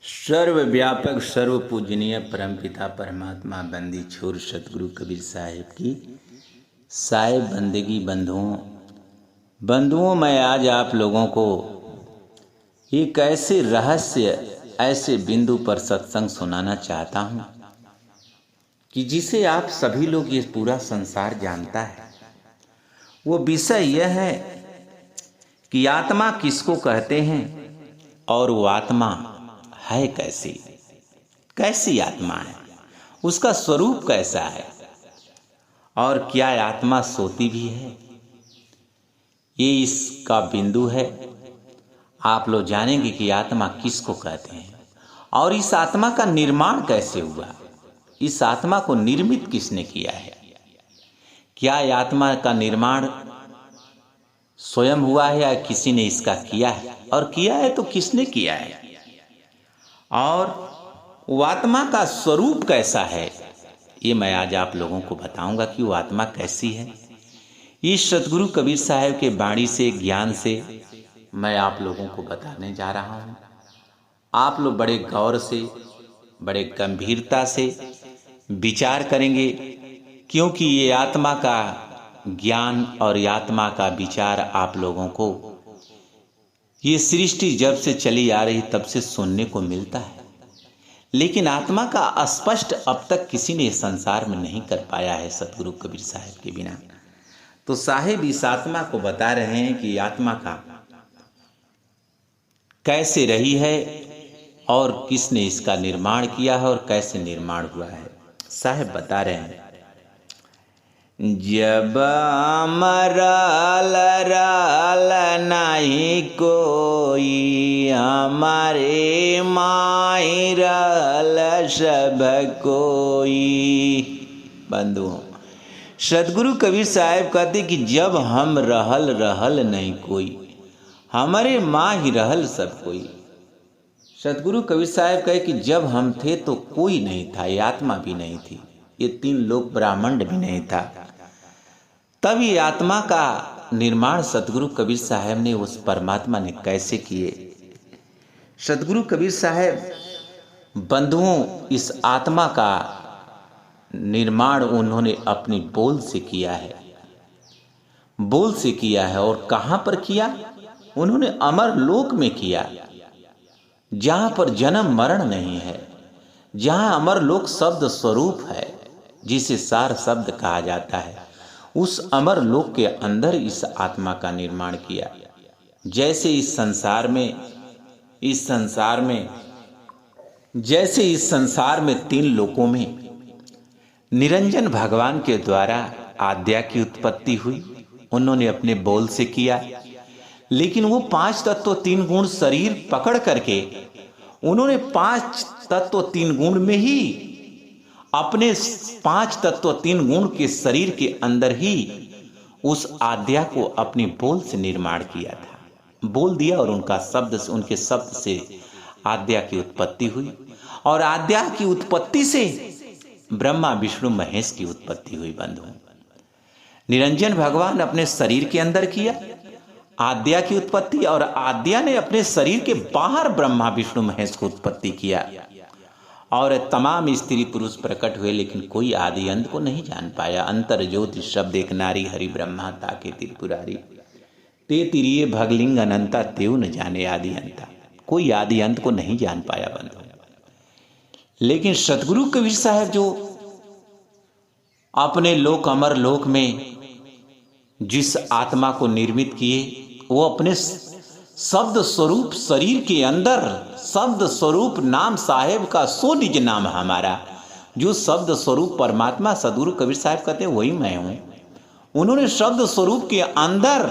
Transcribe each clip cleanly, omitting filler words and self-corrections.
सर्वव्यापक सर्वपूजनीय परमपिता परमात्मा बंदी छोर सतगुरु कबीर साहिब की साहिब बंदगी बंधुओं मैं आज आप लोगों को एक ऐसे रहस्य ऐसे बिंदु पर सत्संग सुनाना चाहता हूँ कि जिसे आप सभी लोग ये पूरा संसार जानता है। वो विषय यह है कि आत्मा किसको कहते हैं और वो आत्मा है कैसी आत्मा है, उसका स्वरूप कैसा है और क्या आत्मा सोती भी है। ये इसका बिंदु है। आप लोग जानेंगे कि आत्मा किसको कहते हैं और इस आत्मा का निर्माण कैसे हुआ, इस आत्मा को निर्मित किसने किया है। क्या आत्मा का निर्माण स्वयं हुआ है या किसी ने इसका किया है, और किया है तो किसने किया है, और वो आत्मा का स्वरूप कैसा है, ये मैं आज आप लोगों को बताऊंगा कि वो आत्मा कैसी है। इस सतगुरु कबीर साहब के वाणी से ज्ञान से मैं आप लोगों को बताने जा रहा हूँ। आप लोग बड़े गौर से बड़े गंभीरता से विचार करेंगे, क्योंकि ये आत्मा का ज्ञान और ये आत्मा का विचार आप लोगों को ये सृष्टि जब से चली आ रही तब से सुनने को मिलता है, लेकिन आत्मा का स्पष्ट अब तक किसी ने संसार में नहीं कर पाया है सतगुरु कबीर साहब के बिना। तो साहिब इस आत्मा को बता रहे हैं कि आत्मा का कैसे रही है और किसने इसका निर्माण किया है और कैसे निर्माण हुआ है। साहिब बता रहे हैं, जब मरल रल नहीं कोई, हमारे माई रल सब कोई। बंधुओं, सतगुरु कबीर साहब कहते कि जब हम रहल नहीं कोई, हमारे माँ ही रहल सब कोई। सतगुरु कबीर साहब कहे कि जब हम थे तो कोई नहीं था, ये आत्मा भी नहीं थी, ये तीन लोक ब्रह्मांड भी नहीं था। तब ये आत्मा का निर्माण सतगुरु कबीर साहब ने उस परमात्मा ने कैसे किए। सतगुरु कबीर साहब बंधुओं इस आत्मा का निर्माण उन्होंने अपनी बोल से किया है, बोल से किया है। और कहाँ पर किया? उन्होंने अमर लोक में किया, जहाँ पर जन्म मरण नहीं है, जहाँ अमर लोक शब्द स्वरूप है, जिसे सार शब्द कहा जाता है। उस अमर लोक के अंदर इस आत्मा का निर्माण किया। जैसे इस संसार में तीन लोकों में निरंजन भगवान के द्वारा आद्या की उत्पत्ति हुई, उन्होंने अपने बोल से किया। लेकिन वो पांच तत्व तीन गुण शरीर पकड़ करके उन्होंने पांच तत्व तीन गुण में ही अपने पांच तत्व तीन गुण के शरीर के अंदर ही उस आद्या को अपनी बोल से निर्माण किया था। बोल दिया और उनके शब्द से आद्या की उत्पत्ति हुई, और आद्या की उत्पत्ति से ब्रह्मा विष्णु महेश की उत्पत्ति हुई। बंधु, निरंजन भगवान अपने शरीर के अंदर किया आद्या की उत्पत्ति, और आद्या ने अपने शरीर के बाहर ब्रह्मा विष्णु महेश को उत्पत्ति किया। और तमाम स्त्री पुरुष प्रकट हुए, लेकिन कोई आदि अंत को नहीं जान पाया। अंतर ज्योति शब्द एक नारी, हरि ब्रह्मा ताके त्रिपुरारी, ते तिरिये भगलिंग अनंता, तेव न जाने आदि अंता। कोई आदि अंत को नहीं जान पाया बंधु। लेकिन सतगुरु कबीर साहब जो अपने लोक अमर लोक में जिस आत्मा को निर्मित किए, वो अपने शब्द स्वरूप शरीर के अंदर शब्द स्वरूप नाम साहेब का सो निज नाम हमारा, जो शब्द स्वरूप परमात्मा सदगुरु कबीर साहब कहते हैं वही मैं हूं। उन्होंने शब्द स्वरूप के अंदर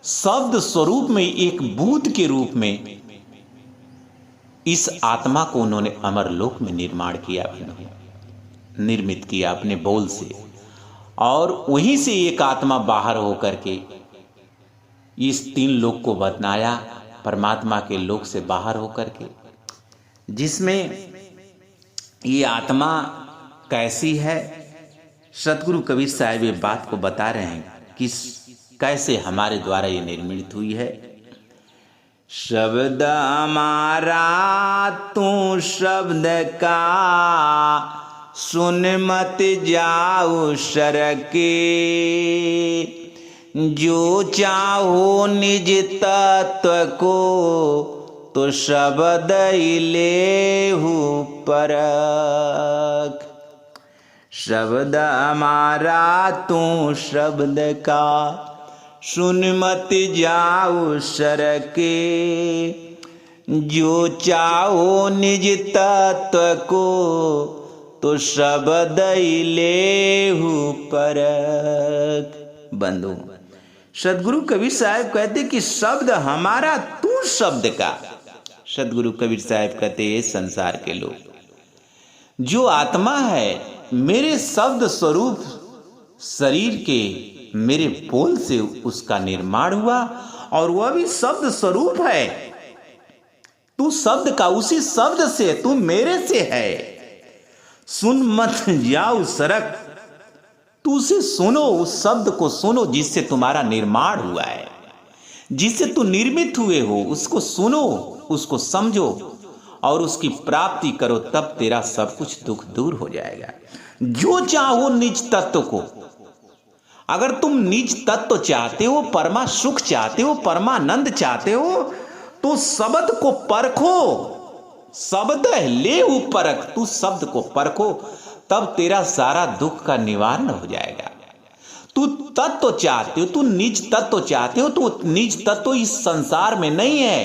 शब्द स्वरूप में एक भूत के रूप में इस आत्मा को उन्होंने अमर लोक में निर्माण किया, निर्मित किया अपने बोल से। और वहीं से एक आत्मा बाहर होकर के इस तीन लोक को बनाया, परमात्मा के लोक से बाहर होकर के, जिसमें ये आत्मा कैसी है। सतगुरु कबीर साहब ये बात को बता रहे हैं कि कैसे हमारे द्वारा ये निर्मित हुई है। शब्द हमारा तू शब्द का, सुन मत जाओ सरके, जो चाहो निज तत्व को, तो शब्द ही लेहु परख। शब्द हमारा तू शब्द का, सुन मत जाओ सरके, जो चाहो निज तत्व को, तो शब्द ही लेहु परख। बंधु, सदगुरु कबीर साहब कहते कि शब्द हमारा तू शब्द का। सदगुरु कबीर साहब कहते हैं संसार के लोग, जो आत्मा है मेरे शब्द स्वरूप शरीर के मेरे बोल से उसका निर्माण हुआ, और वह भी शब्द स्वरूप है। तू शब्द का, उसी शब्द से, तू मेरे से है। सुन मत जाओ सरक, तू उसे सुनो, उस शब्द को सुनो जिससे तुम्हारा निर्माण हुआ है, जिससे तू निर्मित हुए हो। उसको सुनो, उसको समझो और उसकी प्राप्ति करो, तब तेरा सब कुछ दुख दूर हो जाएगा। जो चाहो निज तत्व को, अगर तुम निज तत्व चाहते हो, परमा सुख चाहते हो, परमानंद चाहते हो, तो शब्द को परखो। शब्द ले परख, तू शब्द को परखो, तब तेरा सारा दुख का निवारण हो जाएगा। तू तत्व चाहते हो, तू निज तत्व चाहते हो, तो निज तत्व इस संसार में नहीं है।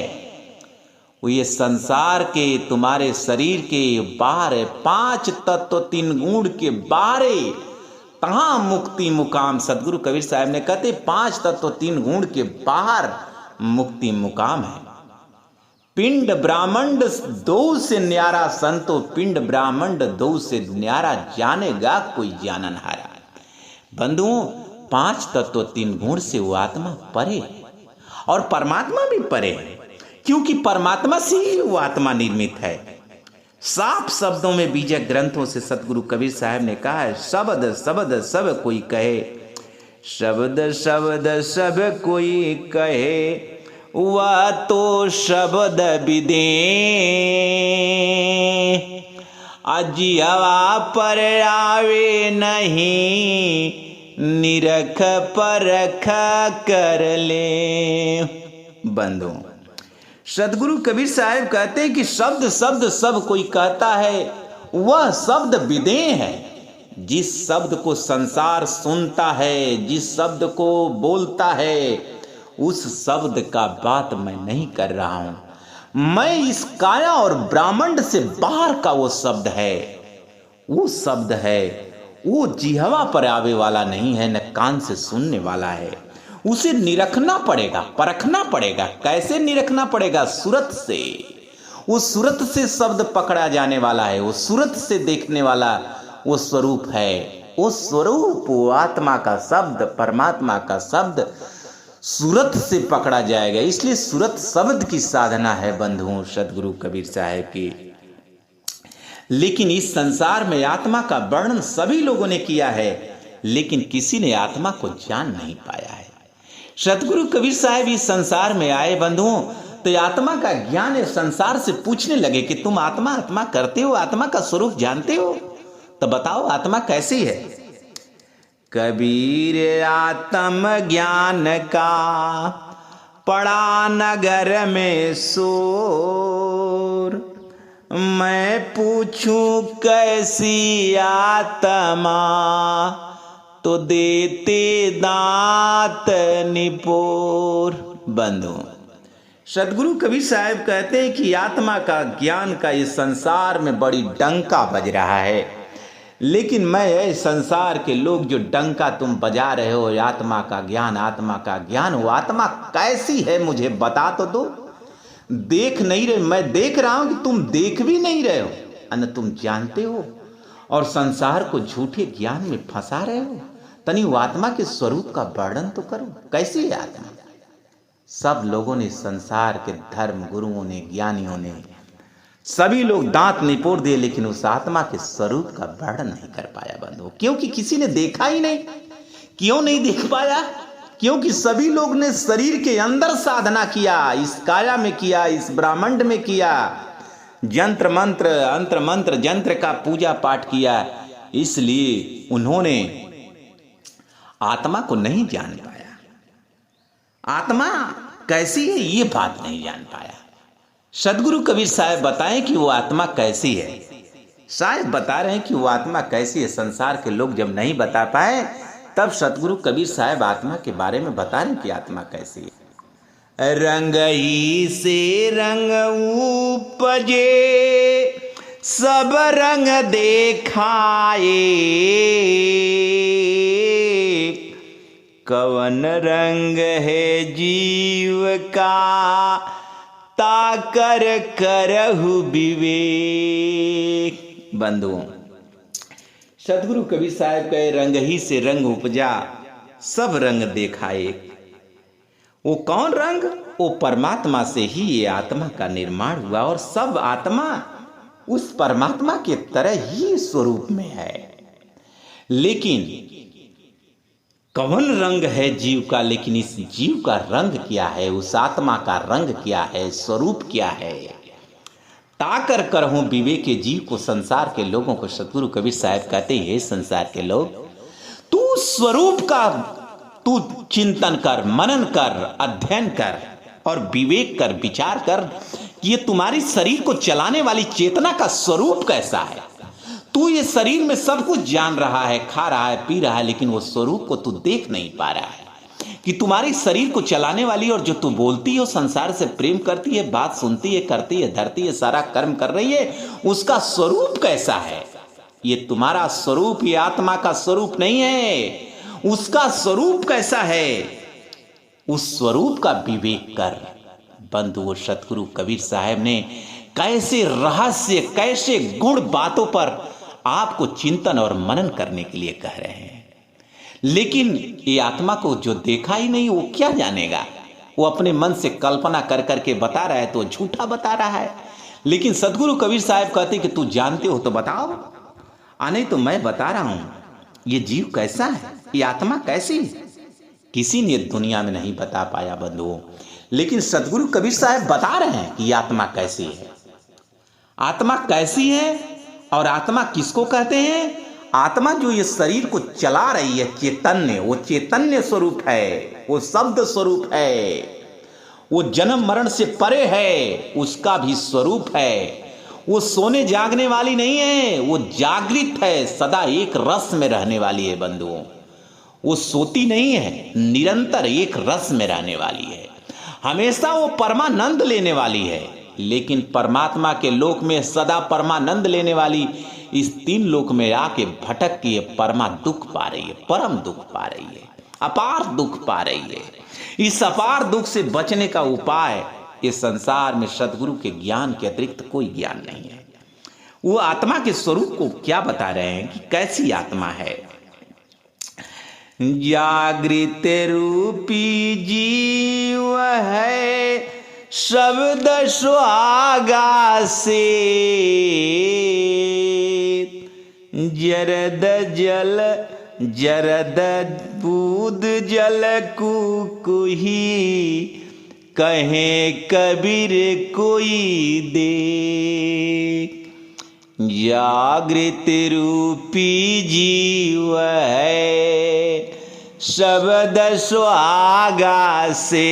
वो ये संसार के, तुम्हारे शरीर के बाहर है। 5 तत्व 3 गुण के बाहर है, तहां मुक्ति मुकाम। सदगुरु कबीर साहब ने कहते 5 तत्व 3 गुण के बाहर मुक्ति मुकाम है। पिंड ब्राह्मण दो से न्यारा संतो, पिंड ब्राह्मण दो से न्यारा, जानेगा कोई जानन हारा। बंधुओं, 5 तत्व 3 गुण से वो आत्मा परे है, और परमात्मा भी परे है, क्योंकि परमात्मा से ही वो आत्मा निर्मित है। साफ शब्दों में बीजक ग्रंथों से सतगुरु कबीर साहब ने कहा है, शब्द शब्द सब कोई कहे, शब्द शब्द सब कोई कहे, वह तो शब्द विदे, अजी हवा पर आवे नहीं, निरख परख कर ले। बंधु, सदगुरु कबीर साहब कहते हैं कि शब्द शब्द सब कोई कहता है, वह शब्द विदे है। जिस शब्द को संसार सुनता है, जिस शब्द को बोलता है, उस शब्द का बात मैं नहीं कर रहा हूं। मैं इस काया और ब्राह्मण से बाहर का वो शब्द है, वो शब्द है, वो जिह्वा पर आवे वाला नहीं है, न कान से सुनने वाला है। उसे निरखना पड़ेगा, परखना पड़ेगा। कैसे निरखना पड़ेगा? सूरत से। वो सूरत से शब्द पकड़ा जाने वाला है, वो सूरत से देखने वाला वो स्वरूप है। वो स्वरूप, वो आत्मा का शब्द, परमात्मा का शब्द सूरत से पकड़ा जाएगा। इसलिए सूरत शब्द की साधना है बंधुओं सदगुरु कबीर साहब की। लेकिन इस संसार में आत्मा का वर्णन सभी लोगों ने किया है, लेकिन किसी ने आत्मा को जान नहीं पाया है। सतगुरु कबीर साहब इस संसार में आए बंधुओं, तो आत्मा का ज्ञान है। संसार से पूछने लगे कि तुम आत्मा आत्मा करते हो, आत्मा का स्वरूप जानते हो, तो बताओ आत्मा कैसी है? कबीर आत्म ज्ञान का पड़ा नगर में शोर, मैं पूछूं कैसी आत्मा, तो देते दांत निपोर। बंधु, सदगुरु कबीर साहब कहते हैं कि आत्मा का ज्ञान का इस संसार में बड़ी डंका बज रहा है, लेकिन मैं संसार के लोग जो डंका तुम बजा रहे हो, आत्मा का ज्ञान, आत्मा का ज्ञान, वो आत्मा कैसी है मुझे बता तो दो। देख नहीं रहे, मैं देख रहा हूं कि तुम देख भी नहीं रहे हो, अन तुम जानते हो और संसार को झूठे ज्ञान में फंसा रहे हो। तनी वो आत्मा के स्वरूप का वर्णन तो करो, कैसी है आत्मा? सब लोगों ने, संसार के धर्म गुरुओं ने, ज्ञानियों ने, सभी लोग दांत निपोड़ दिए, लेकिन उस आत्मा के स्वरूप का वर्णन नहीं कर पाया बंधु, क्योंकि किसी ने देखा ही नहीं। क्यों नहीं देख पाया? क्योंकि सभी लोग ने शरीर के अंदर साधना किया, इस काया में किया, इस ब्रह्मांड में किया, यंत्र मंत्र अंत्र मंत्र यंत्र का पूजा पाठ किया, इसलिए उन्होंने आत्मा को नहीं जान पाया। आत्मा कैसी है ये बात नहीं जान पाया। सदगुरु कबीर साहब बताएं कि वो आत्मा कैसी है। शायद बता रहे हैं कि वो आत्मा कैसी है। संसार के लोग जब नहीं बता पाए तब सदगुरु कबीर साहब आत्मा के बारे में बता रहे हैं कि आत्मा कैसी है। रंग ही से रंग उपजे, सब रंग देखाए, कवन रंग है जीव का, ताकर करहु विवेक। बंधुओं, सदगुरु कबीर साहब कहे रंग ही से रंग उपजा, सब रंग देखाए। वो कौन रंग? वो परमात्मा से ही ये आत्मा का निर्माण हुआ और सब आत्मा उस परमात्मा के तरह ही स्वरूप में है। लेकिन कौन रंग है जीव का? लेकिन इस जीव का रंग क्या है? उस आत्मा का रंग क्या है? स्वरूप क्या है? ताकर करहूं विवेक के जीव को, संसार के लोगों को सदगुरु कबीर साहब कहते हैं, संसार के लोग, तू स्वरूप का तू चिंतन कर, मनन कर, अध्ययन कर और विवेक कर, विचार कर कि ये तुम्हारी शरीर को चलाने वाली चेतना का स्वरूप कैसा है। तू ये शरीर में सब कुछ जान रहा है, खा रहा है, पी रहा है, लेकिन वो स्वरूप को तू देख नहीं पा रहा है कि तुम्हारी शरीर को चलाने वाली और जो तू बोलती हो, संसार से प्रेम करती है, बात सुनती है, करती है, धरती है, सारा कर्म कर रही है, उसका स्वरूप कैसा है। ये तुम्हारा स्वरूप, ये आत्मा का स्वरूप नहीं है। उसका स्वरूप कैसा है, उस स्वरूप का विवेक कर। बंधुओं, सतगुरु कबीर साहब ने कैसे रहस्य, कैसे गुण बातों पर आपको चिंतन और मनन करने के लिए कह रहे हैं। लेकिन ये आत्मा को जो देखा ही नहीं, वो क्या जानेगा। वो अपने मन से कल्पना कर करके बता रहा है तो झूठा बता रहा है। लेकिन सदगुरु कबीर साहब कहते कि तू जानते हो तो बताओ। नहीं तो मैं बता रहा हूं, ये जीव कैसा है, ये आत्मा कैसी है, किसी ने दुनिया में नहीं बता पाया बंधुओं। लेकिन सदगुरु कबीर साहब बता रहे हैं कि आत्मा कैसी है। आत्मा कैसी है और आत्मा किसको कहते हैं? आत्मा जो ये शरीर को चला रही है, चैतन्य, वो चैतन्य स्वरूप है, वो शब्द स्वरूप है, वो जन्म मरण से परे है, उसका भी स्वरूप है। वो सोने जागने वाली नहीं है, वो जागृत है, सदा एक रस में रहने वाली है बंधुओं। वो सोती नहीं है, निरंतर एक रस में रहने वाली है, हमेशा वो परमानंद लेने वाली है। लेकिन परमात्मा के लोक में सदा परमानंद लेने वाली इस तीन लोक में आके भटक के परमा दुख पा रही है, परम दुख पा रही है, अपार दुख पा रही है। इस अपार दुख से बचने का उपाय इस संसार में सदगुरु के ज्ञान के अतिरिक्त कोई ज्ञान नहीं है। वो आत्मा के स्वरूप को क्या बता रहे हैं कि कैसी आत्मा है। जागृत रूपी जीव है, शब्द सुहागा से, जरद जल जरद बूद जल कुही, कहे कबीर कोई दे। जागृत रूपी जीव है, शब्द सुहागा से,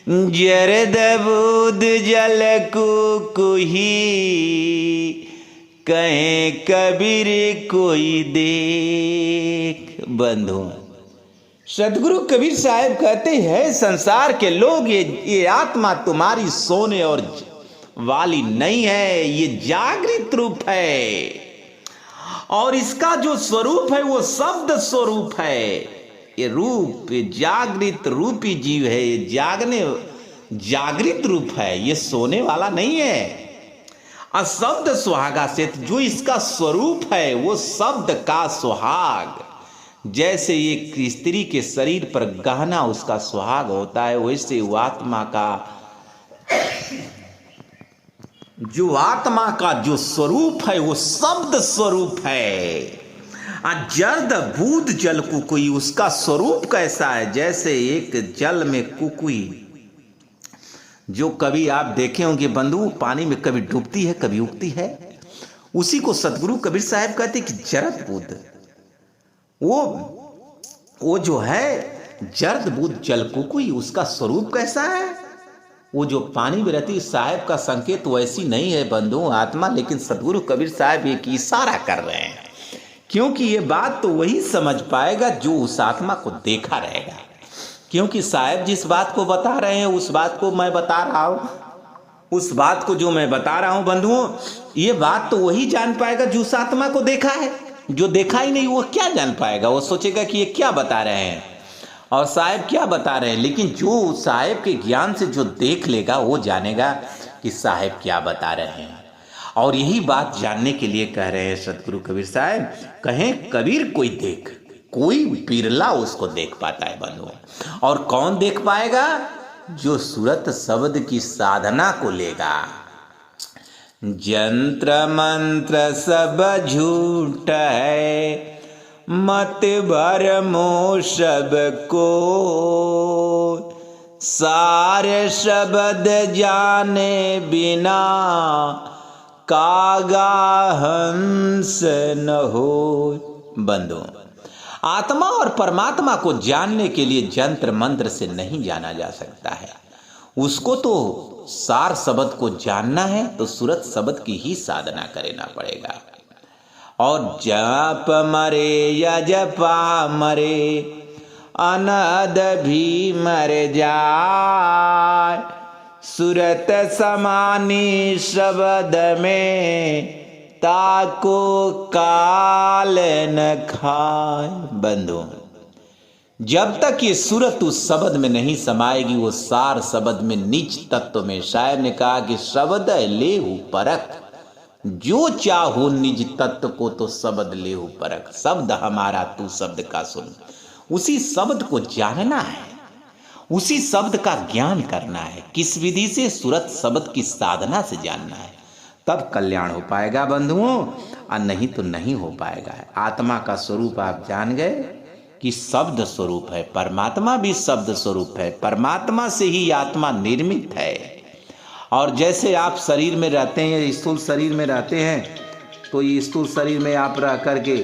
जरद बूद जल कुही, कहे कबीर कोई देख। बंधु, सदगुरु कबीर साहब कहते हैं संसार के लोग, ये आत्मा तुम्हारी सोने और वाली नहीं है, ये जागृत रूप है और इसका जो स्वरूप है वो शब्द स्वरूप है। ये रूप, ये जागृत रूपी जीव है, ये जागृत रूप है, ये सोने वाला नहीं है। अशब्द सुहागा से, जो इसका स्वरूप है वो शब्द का सुहाग। जैसे एक स्त्री के शरीर पर गहना उसका सुहाग होता है, वैसे वो आत्मा का जो स्वरूप है वो शब्द स्वरूप है। जर्द बूंद जल कुकुई, उसका स्वरूप कैसा है? जैसे एक जल में कुकुई, जो कभी आप देखे होंगे बंधु, पानी में कभी डूबती है कभी उगती है, उसी को सतगुरु कबीर साहब कहते कि जर्द बूंद, वो जो है जर्द बूंद जल कुकुई, उसका स्वरूप कैसा है? वो जो पानी में रहती, साहब का संकेत वैसी नहीं है बंधु आत्मा, लेकिन सतगुरु कबीर साहब एक इशारा कर रहे हैं, क्योंकि ये बात तो वही समझ पाएगा जो उस आत्मा को देखा रहेगा। क्योंकि साहब जिस बात को बता रहे हैं उस बात को मैं बता रहा हूँ, उस बात को जो मैं बता रहा हूँ बंधुओं, ये बात तो वही जान पाएगा जो उस आत्मा को देखा है। जो देखा ही नहीं वो क्या जान पाएगा? वो सोचेगा कि ये क्या बता रहे हैं और साहब क्या बता रहे हैं। लेकिन जो साहब के ज्ञान से जो देख लेगा वो जानेगा कि साहब क्या बता रहे हैं। और यही बात जानने के लिए कह रहे हैं सतगुरु कबीर साहब, कहें कबीर कोई देख, कोई बिरला उसको देख पाता है बंधुओं। और कौन देख पाएगा? जो सूरत शब्द की साधना को लेगा। जंत्र मंत्र सब झूठ है, मत भरमो सब को, सारे शब्द जाने बिना कागा हंस न हो। बंधु, आत्मा और परमात्मा को जानने के लिए जंत्र मंत्र से नहीं जाना जा सकता है। उसको तो सार शब्द को जानना है तो सूरत शब्द की ही साधना करना पड़ेगा। और जप मरे या जपा मरे, अनद भी मर जाए, सूरत समानी शब्द में ताको काल न खाए। बंधु, जब तक ये सूरत उस शब्द में नहीं समाएगी, वो सार शब्द में नीच तत्व में, शायर ने कहा कि शब्द लेहु परख, जो चाहो निज तत्व को तो शब्द लेहु परख। शब्द हमारा तू शब्द का सुन, उसी शब्द को जानना है, उसी शब्द का ज्ञान करना है। किस विधि से? सूरत शब्द की साधना से जानना है, तब कल्याण हो पाएगा बंधुओं, और नहीं तो नहीं हो पाएगा। आत्मा का स्वरूप आप जान गए कि शब्द स्वरूप है, परमात्मा भी शब्द स्वरूप है, परमात्मा से ही आत्मा निर्मित है। और जैसे आप शरीर में रहते हैं, स्थूल शरीर में रहते हैं, तो ये स्थूल शरीर में आप रह करके,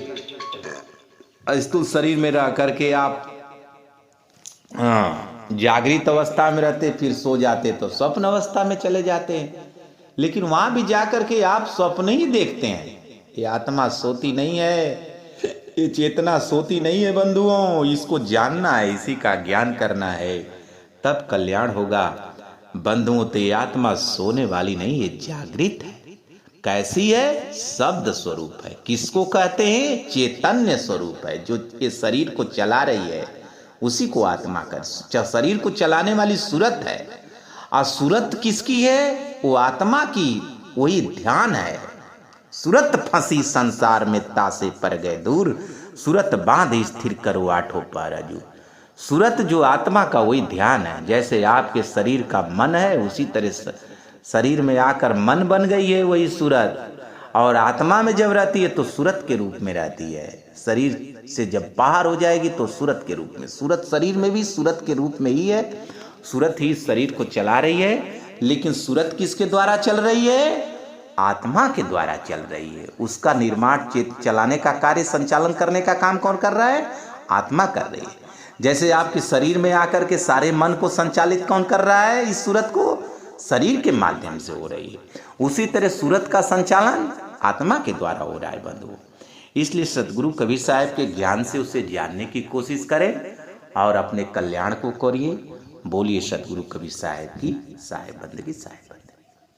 स्थूल शरीर में रह करके आप जागृत अवस्था में रहते, फिर सो जाते तो स्वप्न अवस्था में चले जाते हैं। लेकिन वहां भी जाकर के आप स्वप्न ही देखते हैं। ये आत्मा सोती नहीं है, ये चेतना सोती नहीं है बंधुओं, इसको जानना है, इसी का ज्ञान करना है, तब कल्याण होगा बंधुओं। तो ये आत्मा सोने वाली नहीं, ये जागृत है। कैसी है? शब्द स्वरूप है। किसको कहते हैं? चैतन्य स्वरूप है, जो ये शरीर को चला रही है उसी को आत्मा कर। शरीर को चलाने वाली सूरत है, और सूरत किसकी है? वो आत्मा की, वही ध्यान है। सूरत फंसी संसार में तासे पर गए दूर, सूरत बांध स्थिर करो आठों पाराजू। सूरत जो आत्मा का वही ध्यान है। जैसे आपके शरीर का मन है, उसी तरह शरीर में आकर मन बन गई है वही सूरत, और आत्मा में जब रहती है तो सूरत के रूप में रहती है। शरीर से जब बाहर हो जाएगी तो सूरत के रूप में। सूरत शरीर में भी सूरत के रूप में ही है, सूरत ही शरीर को चला रही है। लेकिन सूरत किसके द्वारा चल रही है? आत्मा के द्वारा चल रही है। उसका निर्माण, चलाने का कार्य, संचालन करने का काम कौन कर रहा है? आत्मा कर रही है। जैसे आपके शरीर में आकर के सारे मन को संचालित कौन कर रहा है? इस सूरत को शरीर के माध्यम से हो रही है। उसी तरह सूरत का संचालन आत्मा के द्वारा हो रहा है बंधु। इसलिए सतगुरु कबीर साहब के ज्ञान से उसे जानने की कोशिश करें और अपने कल्याण को करिए। बोलिए सतगुरु कबीर साहब की साहेब बंदगी साहेब।